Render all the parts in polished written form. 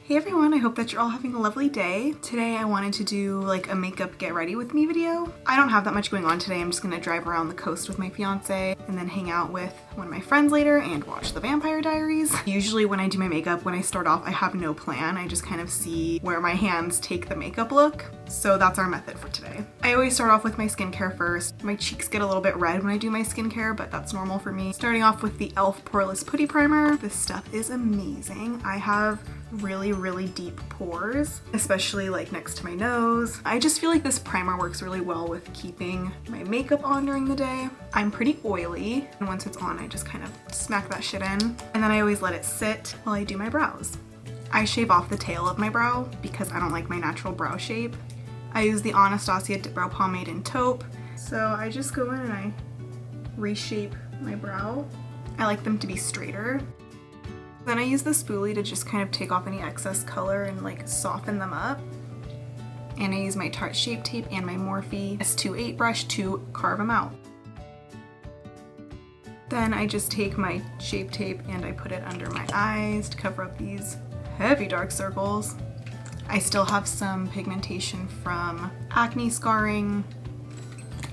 Hey everyone, I hope that you're all having a lovely day. Today I wanted to do like a makeup get ready with me video. I don't have that much going on today. I'm just gonna drive around the coast with my fiance and then hang out with one of my friends later and watch The Vampire Diaries. Usually when I do my makeup, when I start off, I have no plan. I just kind of see where my hands take the makeup look. So that's our method for today. I always start off with my skincare first. My cheeks get a little bit red when I do my skincare, but that's normal for me. Starting off with the e.l.f. Poreless Putty Primer. This stuff is amazing. I have really deep pores, especially like next to my nose. I just feel like this primer works really well with keeping my makeup on during the day. I'm pretty oily, and once it's on, I just kind of smack that shit in. And then I always let it sit while I do my brows. I shave off the tail of my brow because I don't like my natural brow shape. I use the Anastasia Dip Brow Pomade in taupe. So I just go in and I reshape my brow. I like them to be straighter. Then I use the spoolie to just kind of take off any excess color and like soften them up. And I use my Tarte Shape Tape and my Morphe S28 brush to carve them out. Then I just take my Shape Tape and I put it under my eyes to cover up these heavy dark circles. I still have some pigmentation from acne scarring,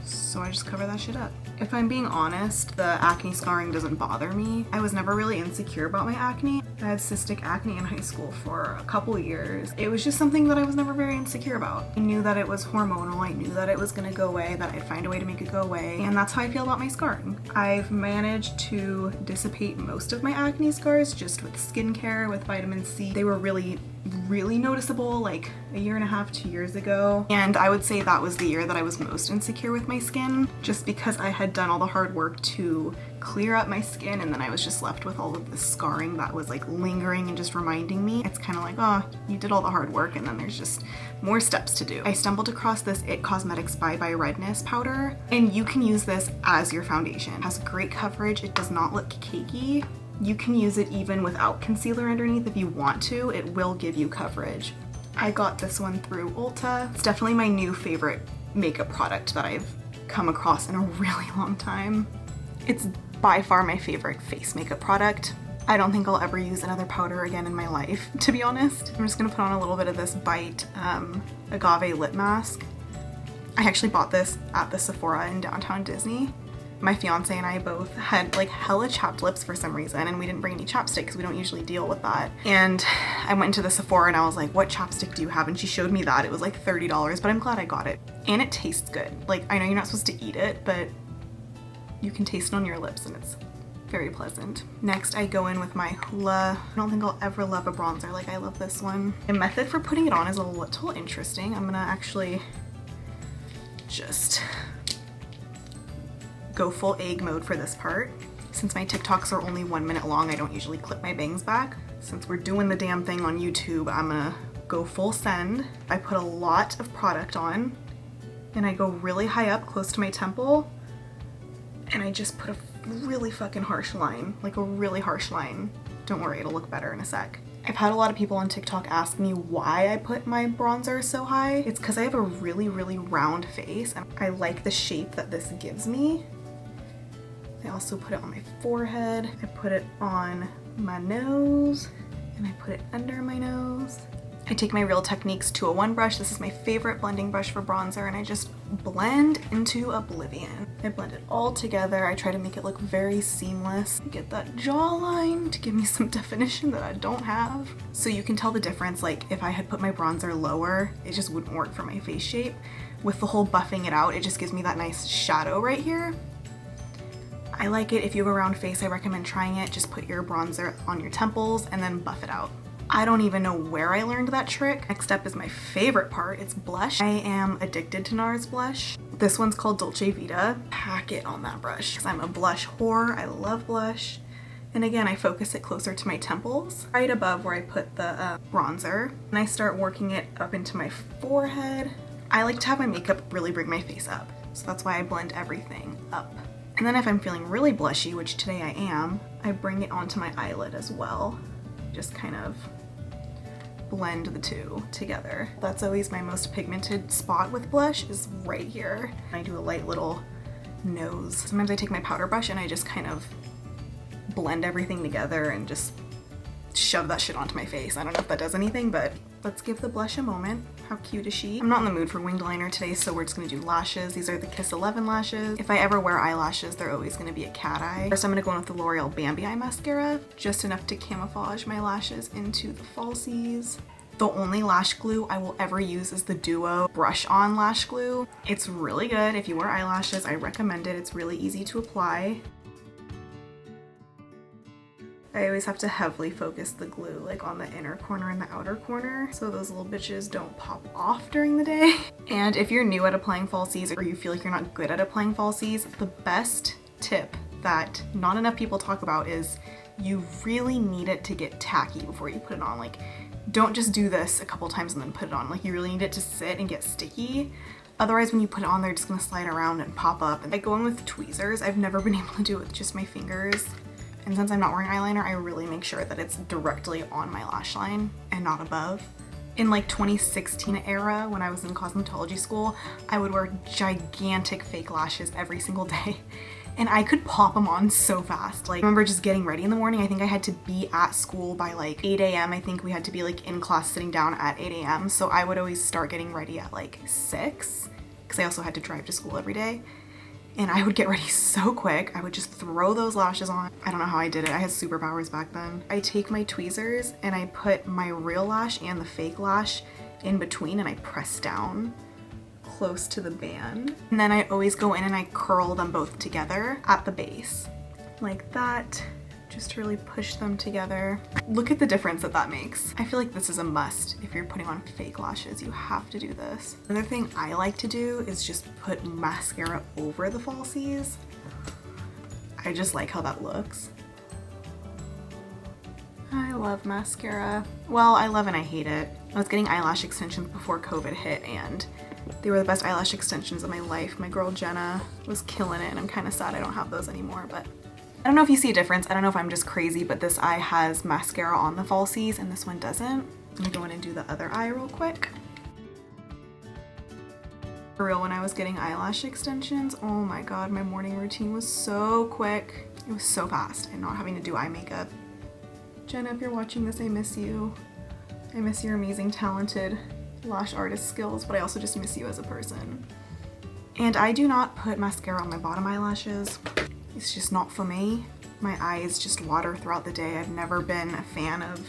so I just cover that shit up. If I'm being honest, the acne scarring doesn't bother me. I was never really insecure about my acne. I had cystic acne in high school for a couple years. It was just something that I was never very insecure about. I knew that it was hormonal. I knew that it was gonna go away, that I'd find a way to make it go away. And that's how I feel about my scarring. I've managed to dissipate most of my acne scars just with skincare, with vitamin C. They were really noticeable like a year and a half, 2 years ago. And I would say that was the year that I was most insecure with my skin, just because I had done all the hard work to clear up my skin and then I was just left with all of this scarring that was like lingering and just reminding me. It's kind of like, oh, you did all the hard work and then there's just more steps to do. I stumbled across this IT Cosmetics Bye Bye Redness powder, and you can use this as your foundation. It has great coverage. It does not look cakey. You can use it even without concealer underneath if you want to. It will give you coverage. I got this one through Ulta. It's definitely my new favorite makeup product that I've come across in a really long time. It's by far my favorite face makeup product. I don't think I'll ever use another powder again in my life, to be honest. I'm just gonna put on a little bit of this Bite Agave lip mask. I actually bought this at the Sephora in downtown Disney. My fiance and I both had like hella chapped lips for some reason, and we didn't bring any chapstick because we don't usually deal with that. And I went into the Sephora and I was like, what chapstick do you have? And she showed me that. It was like $30, but I'm glad I got it. And it tastes good. Like, I know you're not supposed to eat it, but you can taste it on your lips and it's very pleasant. Next, I go in with my Hoola. I don't think I'll ever love a bronzer like I love this one. The method for putting it on is a little interesting. I'm gonna actually just go full egg mode for this part. Since my TikToks are only 1 minute long, I don't usually clip my bangs back. Since we're doing the damn thing on YouTube, I'm gonna go full send. I put a lot of product on and I go really high up close to my temple, and I just put a really fucking harsh line, like a really harsh line. Don't worry, it'll look better in a sec. I've had a lot of people on TikTok ask me why I put my bronzer so high. It's because I have a really round face and I like the shape that this gives me. I also put it on my forehead, I put it on my nose, and I put it under my nose. I take my Real Techniques 201 brush. This is my favorite blending brush for bronzer, and I just blend into oblivion. I blend it all together. I try to make it look very seamless. Get that jawline to give me some definition that I don't have. So you can tell the difference, like if I had put my bronzer lower, it just wouldn't work for my face shape. With the whole buffing it out, it just gives me that nice shadow right here. I like it. If you have a round face, I recommend trying it. Just put your bronzer on your temples and then buff it out. I don't even know where I learned that trick. Next up is my favorite part. It's blush. I am addicted to NARS blush. This one's called Dolce Vita. Pack it on that brush because I'm a blush whore. I love blush. And again, I focus it closer to my temples, right above where I put the bronzer. And I start working it up into my forehead. I like to have my makeup really bring my face up. So that's why I blend everything up. And then if I'm feeling really blushy, which today I am, I bring it onto my eyelid as well. Just kind of blend the two together. That's always my most pigmented spot with blush, is right here. I do a light little nose. Sometimes I take my powder brush and I just kind of blend everything together and just shove that shit onto my face. I don't know if that does anything, but let's give the blush a moment. How cute is she? I'm not in the mood for winged liner today, so we're just gonna do lashes. These are the Kiss 11 lashes. If I ever wear eyelashes, they're always gonna be a cat eye. First, I'm gonna go in with the L'Oreal Bambi Eye Mascara, just enough to camouflage my lashes into the falsies. The only lash glue I will ever use is the Duo Brush On Lash Glue. It's really good. If you wear eyelashes, I recommend it. It's really easy to apply. I always have to heavily focus the glue like on the inner corner and the outer corner so those little bitches don't pop off during the day. And if you're new at applying falsies or you feel like you're not good at applying falsies, the best tip that not enough people talk about is you really need it to get tacky before you put it on. Like, don't just do this a couple times and then put it on. Like, you really need it to sit and get sticky. Otherwise, when you put it on, they're just gonna slide around and pop up. And I go in with tweezers. I've never been able to do it with just my fingers. And since I'm not wearing eyeliner, I really make sure that it's directly on my lash line and not above. In like 2016 era, when I was in cosmetology school, I would wear gigantic fake lashes every single day. And I could pop them on so fast. Like, I remember just getting ready in the morning. I think I had to be at school by like 8 a.m. I think we had to be like in class sitting down at 8 a.m. So I would always start getting ready at like 6 because I also had to drive to school every day. And I would get ready so quick. I would just throw those lashes on. I don't know how I did it. I had superpowers back then. I take my tweezers and I put my real lash and the fake lash in between and I press down close to the band. And then I always go in and I curl them both together at the base. Like that. Just to really push them together. Look at the difference that that makes. I feel like this is a must. If you're putting on fake lashes, you have to do this. Another thing I like to do is just put mascara over the falsies. I just like how that looks. I love mascara. Well, I love and I hate it. I was getting eyelash extensions before COVID hit and they were the best eyelash extensions of my life. My girl Jenna was killing it and I'm kind of sad I don't have those anymore, but I don't know if you see a difference. I don't know if I'm just crazy, but this eye has mascara on the falsies and this one doesn't. I'm gonna go in and do the other eye real quick. For real, when I was getting eyelash extensions, oh my god, my morning routine was so quick. It was so fast and not having to do eye makeup. Jenna, if you're watching this, I miss you. I miss your amazing, talented lash artist skills, but I also just miss you as a person. And I do not put mascara on my bottom eyelashes. It's just not for me. My eyes just water throughout the day. I've never been a fan of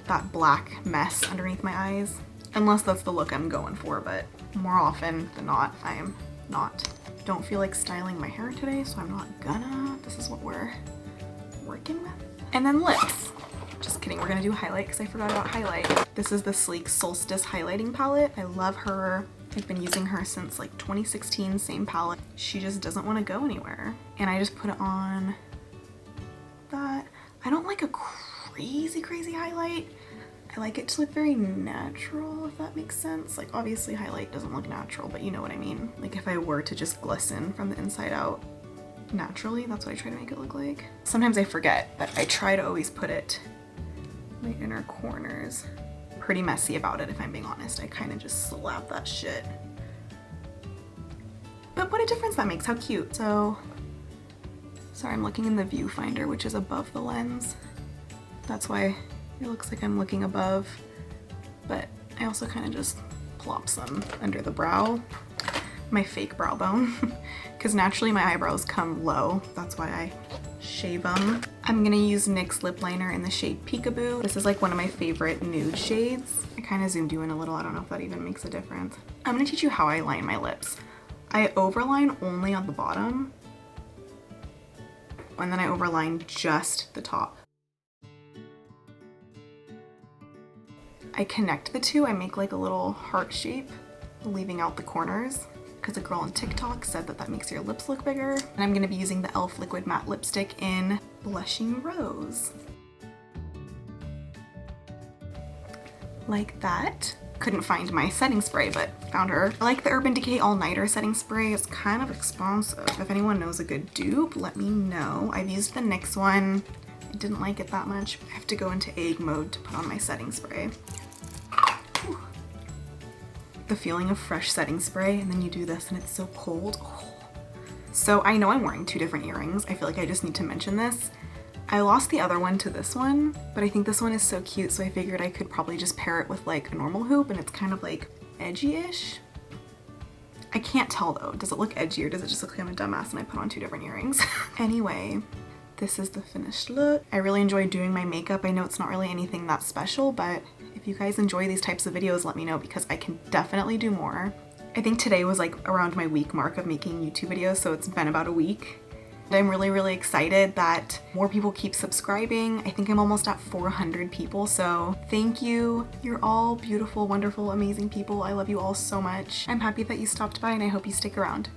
that black mess underneath my eyes, unless that's the look I'm going for, but more often than not, I am not. Don't feel like styling my hair today, so I'm not gonna. This is what we're working with. And then lips. Just kidding, we're gonna do highlight because I forgot about highlight. This is the Sleek Solstice highlighting palette. I love her. I've been using her since like 2016, same palette. She just doesn't want to go anywhere. And I just put it on that. I don't like a crazy highlight. I like it to look very natural, if that makes sense. Like, obviously highlight doesn't look natural, but you know what I mean. Like if I were to just glisten from the inside out naturally, that's what I try to make it look like. Sometimes I forget, but I try to always put it in my inner corners. Pretty messy about it, if I'm being honest. I kind of just slap that shit. But what a difference that makes, how cute. So, sorry, I'm looking in the viewfinder, which is above the lens. That's why it looks like I'm looking above, but I also kind of just plop some under the brow, my fake brow bone, because naturally my eyebrows come low. That's why I shave them. I'm gonna use NYX lip liner in the shade Peekaboo. This is like one of my favorite nude shades. I kind of zoomed you in a little. I don't know if that even makes a difference. I'm gonna teach you how I line my lips. I overline only on the bottom, and then I overline just the top. I connect the two. I make like a little heart shape, leaving out the corners, because a girl on TikTok said that that makes your lips look bigger. And I'm gonna be using the e.l.f. Liquid Matte Lipstick in Blushing Rose. Like that. Couldn't find my setting spray, but found her. I like the Urban Decay All Nighter setting spray. It's kind of expensive. If anyone knows a good dupe, let me know. I've used the NYX one. I didn't like it that much. I have to go into egg mode to put on my setting spray. Whew. The feeling of fresh setting spray, and then you do this and it's so cold. Oh. So I know I'm wearing two different earrings. I feel like I just need to mention this. I lost the other one to this one, but I think this one is so cute, so I figured I could probably just pair it with like a normal hoop, and it's kind of like edgy-ish. I can't tell though. Does it look edgy or does it just look like I'm a dumbass and I put on 2 different earrings? Anyway, this is the finished look. I really enjoy doing my makeup. I know it's not really anything that special, but if you guys enjoy these types of videos, let me know because I can definitely do more. I think today was like around my week mark of making YouTube videos, so it's been about a week. I'm really excited that more people keep subscribing. I think I'm almost at 400 people, so thank you. You're all beautiful, wonderful, amazing people. I love you all so much. I'm happy that you stopped by and I hope you stick around.